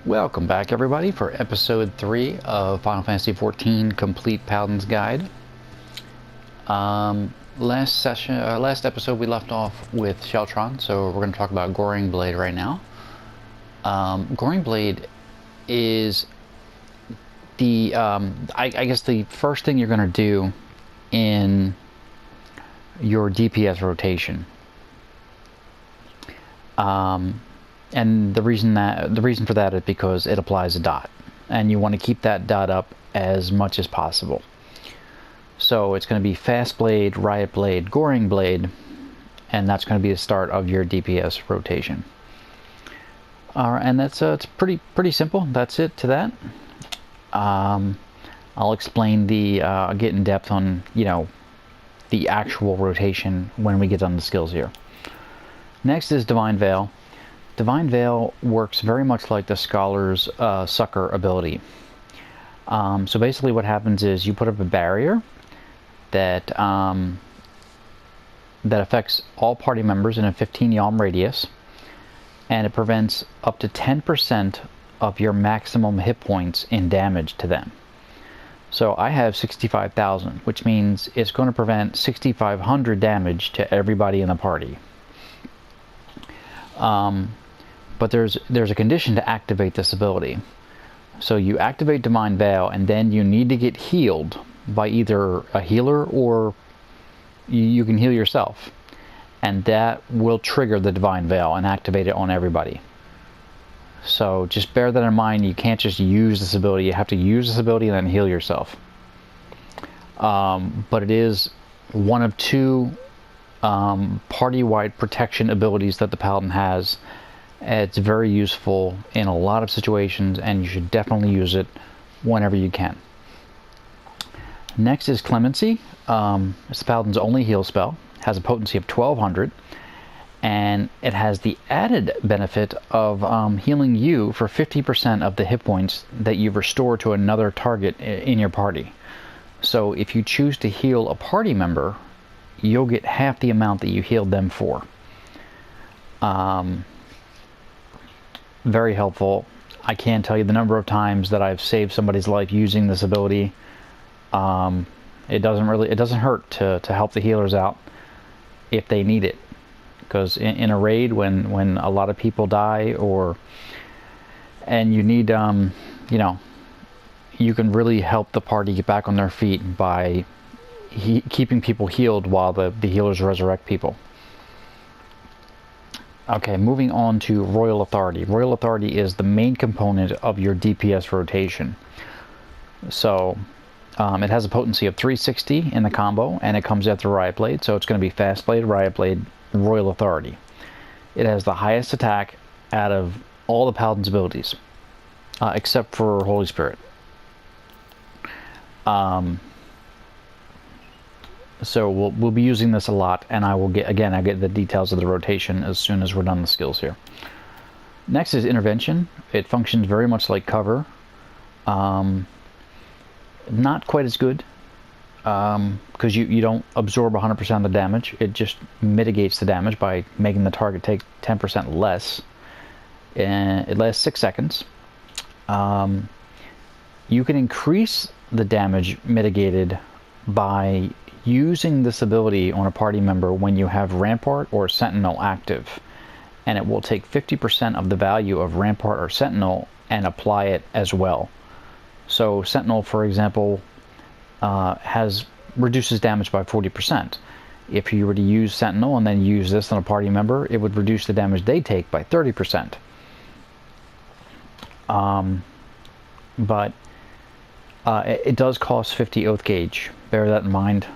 Welcome back, everybody, for episode 3 of Final Fantasy XIV Complete Paladin's Guide. Last episode we left off with Sheltron, so we're going to talk about Goring Blade right now. Goring Blade is the, I guess the first thing you're going to do in your DPS rotation. And the reason for that is because it applies a dot, and you want to keep that dot up as much as possible. So it's going to be Fast Blade, Riot Blade, Goring Blade, and that's going to be the start of your DPS rotation. And that's it's pretty simple. That's it to that. I'll explain get in depth on the actual rotation when we get on the skills here. Next is Divine Veil. Divine Veil works very much like the Scholar's Succor ability. So basically what happens is you put up a barrier that affects all party members in a 15 yalm radius, and it prevents up to 10% of your maximum hit points in damage to them. So I have 65,000, which means it's going to prevent 6,500 damage to everybody in the party. But there's a condition to activate this ability. So you activate Divine Veil, and then you need to get healed by either a healer or you can heal yourself. And that will trigger the Divine Veil and activate it on everybody. So just bear that in mind. You can't just use this ability. You have to use this ability and then heal yourself. But it is one of two party-wide protection abilities that the Paladin has. It's very useful in a lot of situations, and you should definitely use it whenever you can. Next is Clemency. It's the Paladin's only heal spell. It has a potency of 1200, and it has the added benefit of healing you for 50% of the hit points that you've restored to another target in your party. So if you choose to heal a party member, you'll get half the amount that you healed them for. Very helpful. I can't tell you the number of times that I've saved somebody's life using this ability. It doesn't hurt to help the healers out if they need it, because in a raid when a lot of people die and you need you can really help the party get back on their feet by keeping people healed while the healers resurrect people. Okay, moving on to Royal Authority. Royal Authority is the main component of your DPS rotation. So it has a potency of 360 in the combo, and it comes after Riot Blade, so it's going to be Fast Blade, Riot Blade, Royal Authority. It has the highest attack out of all the Paladin's abilities, except for Holy Spirit. So we'll be using this a lot, and I'll get the details of the rotation as soon as we're done the skills here. Next is Intervention. It functions very much like Cover. Not quite as good, because you don't absorb 100% of the damage. It just mitigates the damage by making the target take 10% less. And it lasts 6 seconds. You can increase the damage mitigated by using this ability on a party member when you have Rampart or Sentinel active, and it will take 50% of the value of Rampart or Sentinel and apply it as well. So Sentinel, for example, reduces damage by 40%. If you were to use Sentinel and then use this on a party member, it would reduce the damage they take by 30%. But it does cost 50 Oath Gauge. Bear that in mind.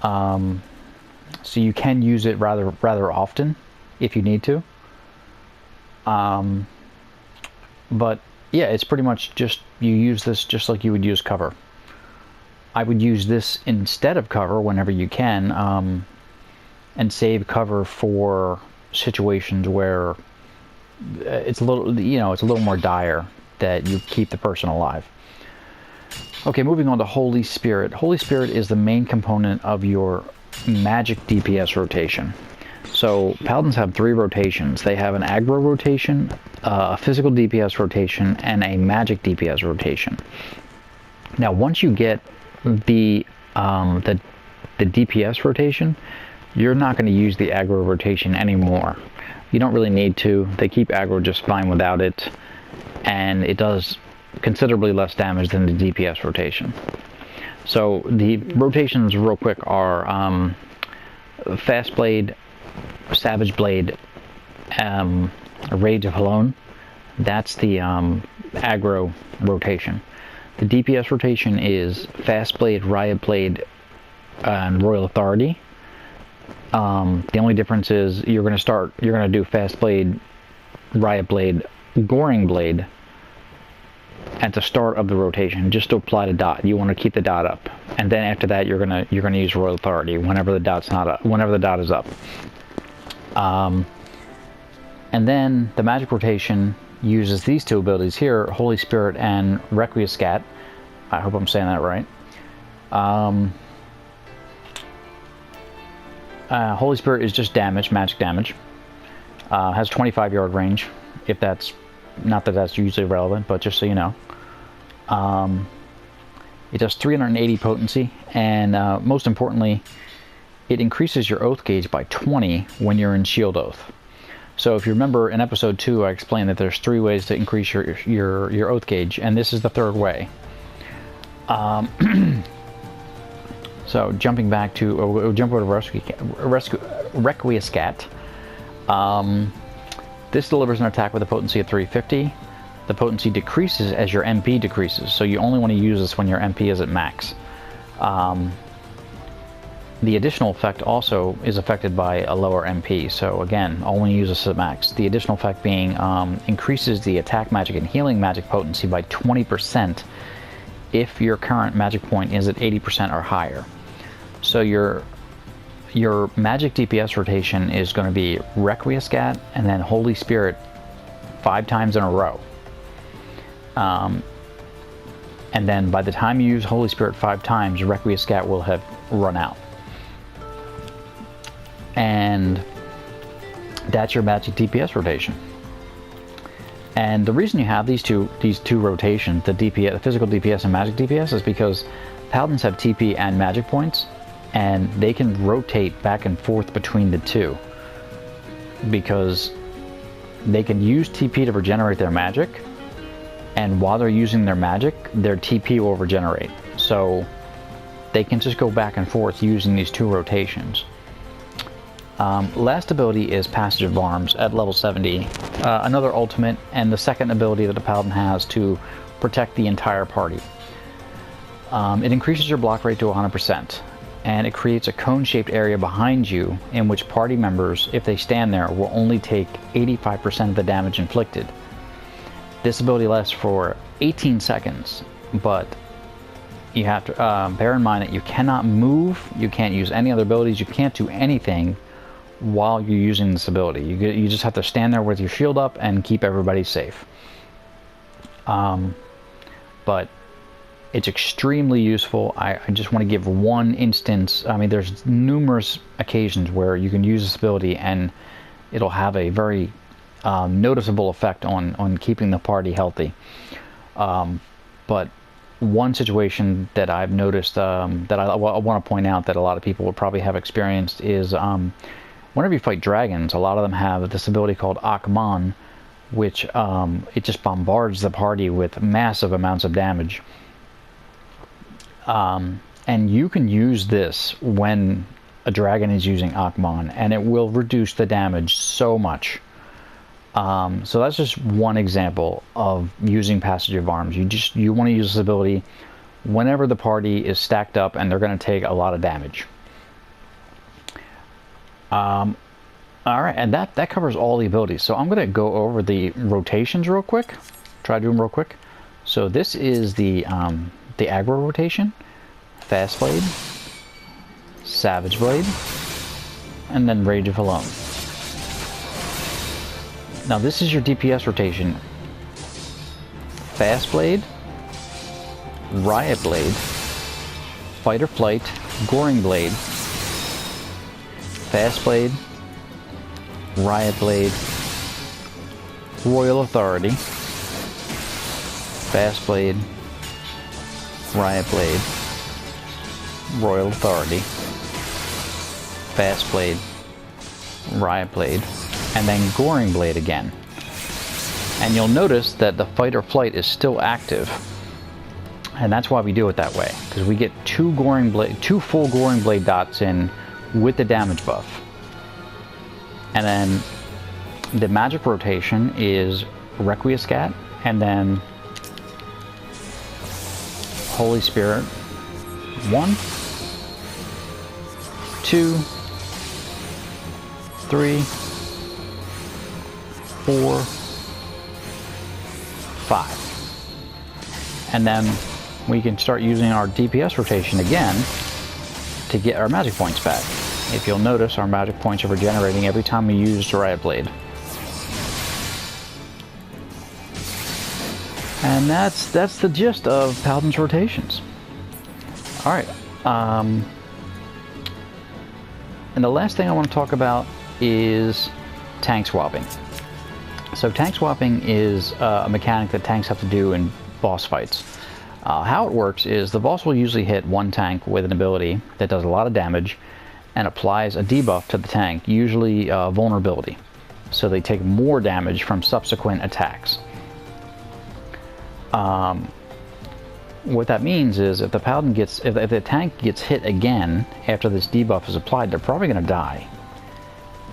So you can use it rather often if you need to. But yeah, it's pretty much just you use this just like you would use Cover. I would use this instead of Cover whenever you can, and save Cover for situations where it's a little more dire that you keep the person alive. Okay, moving on to Holy Spirit. Holy Spirit is the main component of your magic DPS rotation. So Paladins have 3 rotations. They have an aggro rotation, a physical DPS rotation, and a magic DPS rotation. Now, once you get the DPS rotation, you're not going to use the aggro rotation anymore. You don't really need to. They keep aggro just fine without it, and it does considerably less damage than the DPS rotation. So the rotations, real quick, are Fast Blade, Savage Blade, Rage of Halone. That's the aggro rotation. The DPS rotation is Fast Blade, Riot Blade, and Royal Authority. The only difference is you're going to do Fast Blade, Riot Blade, Goring Blade at the start of the rotation, just to apply the dot. You want to keep the dot up, and then after that you're gonna use Royal Authority whenever the dot's not up, whenever the dot is up. And then the magic rotation uses these 2 abilities here, Holy Spirit and Requiescat. I hope I'm saying that right. Holy Spirit is just damage, magic damage. Has 25-yard range, if that's, not that that's usually relevant, but just so you know. It does 380 potency, and most importantly, it increases your oath gauge by 20 when you're in Shield Oath. So if you remember in episode 2, I explained that there's 3 ways to increase your oath gauge, and this is the 3rd way. So jumping back to, we'll jump over to Requiescat. This delivers an attack with a potency of 350. The potency decreases as your MP decreases, so you only want to use this when your MP is at max. The additional effect also is affected by a lower MP, so again, only use this at max. The additional effect being increases the attack magic and healing magic potency by 20% if your current magic point is at 80% or higher. So your magic DPS rotation is going to be Requiescat and then Holy Spirit 5 times in a row. And then by the time you use Holy Spirit 5 times, Requiescat will have run out. And that's your magic DPS rotation. And the reason you have these two rotations, the DPS, the physical DPS and magic DPS, is because Paladins have TP and magic points, and they can rotate back and forth between the two because they can use TP to regenerate their magic, and while they're using their magic, their TP will regenerate. So they can just go back and forth using these 2 rotations. Last ability is Passage of Arms at level 70, another ultimate, and the second ability that a Paladin has to protect the entire party. It increases your block rate to 100%, and it creates a cone-shaped area behind you in which party members, if they stand there, will only take 85% of the damage inflicted. This ability lasts for 18 seconds, but you have to bear in mind that you cannot move, you can't use any other abilities, you can't do anything while you're using this ability. You just have to stand there with your shield up and keep everybody safe. But it's extremely useful. I just want to give one instance. I mean, there's numerous occasions where you can use this ability and it'll have a very noticeable effect on keeping the party healthy. But one situation that I've noticed that I want to point out that a lot of people will probably have experienced is whenever you fight dragons, a lot of them have this ability called Akman, which it just bombards the party with massive amounts of damage. And you can use this when a dragon is using Akman, and it will reduce the damage so much. So that's just one example of using Passage of Arms. You want to use this ability whenever the party is stacked up and they're going to take a lot of damage. Alright, and that covers all the abilities. So I'm going to go over the rotations real quick. Try to do them real quick. So this is the aggro rotation, Fast Blade, Savage Blade, and then Rage of Halone. Now this is your DPS rotation. Fast Blade, Riot Blade, Fight or Flight, Goring Blade, Fast Blade, Riot Blade, Royal Authority, Fast Blade, Riot Blade, Royal Authority, Fast Blade, Riot Blade, and then Goring Blade again. And you'll notice that the Fight or Flight is still active. And that's why we do it that way, because we get two full Goring Blade dots in with the damage buff. And then the magic rotation is Requiescat, and then Holy Spirit. 1, 2, 3, 4, 5. And then we can start using our DPS rotation again to get our magic points back. If you'll notice, our magic points are regenerating every time we use the Riot Blade. And that's the gist of Paladin's rotations. Alright, and the last thing I want to talk about is tank swapping. So tank swapping is a mechanic that tanks have to do in boss fights. How it works is the boss will usually hit one tank with an ability that does a lot of damage and applies a debuff to the tank, usually vulnerability. So they take more damage from subsequent attacks. What that means is if the paladin if the tank gets hit again after this debuff is applied, they're probably going to die.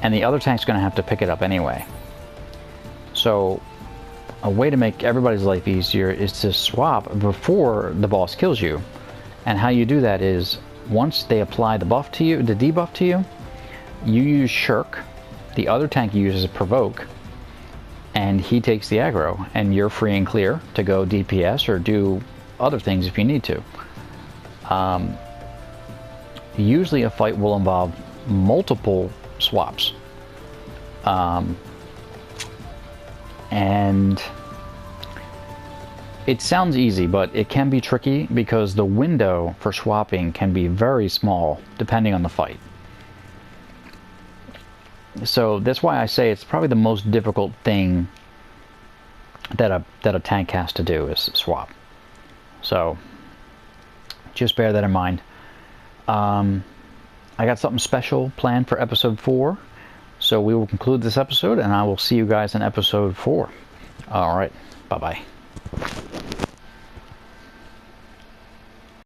And the other tank's going to have to pick it up anyway. So a way to make everybody's life easier is to swap before the boss kills you. And how you do that is once they apply the buff to you, the debuff to you, you use Shirk, the other tank uses Provoke, and he takes the aggro, and you're free and clear to go DPS or do other things if you need to. Usually a fight will involve multiple swaps. And it sounds easy, but it can be tricky because the window for swapping can be very small depending on the fight. So that's why I say it's probably the most difficult thing that a tank has to do is swap. So just bear that in mind. I got something special planned for episode 4. So we will conclude this episode and I will see you guys in episode 4. Alright, bye-bye.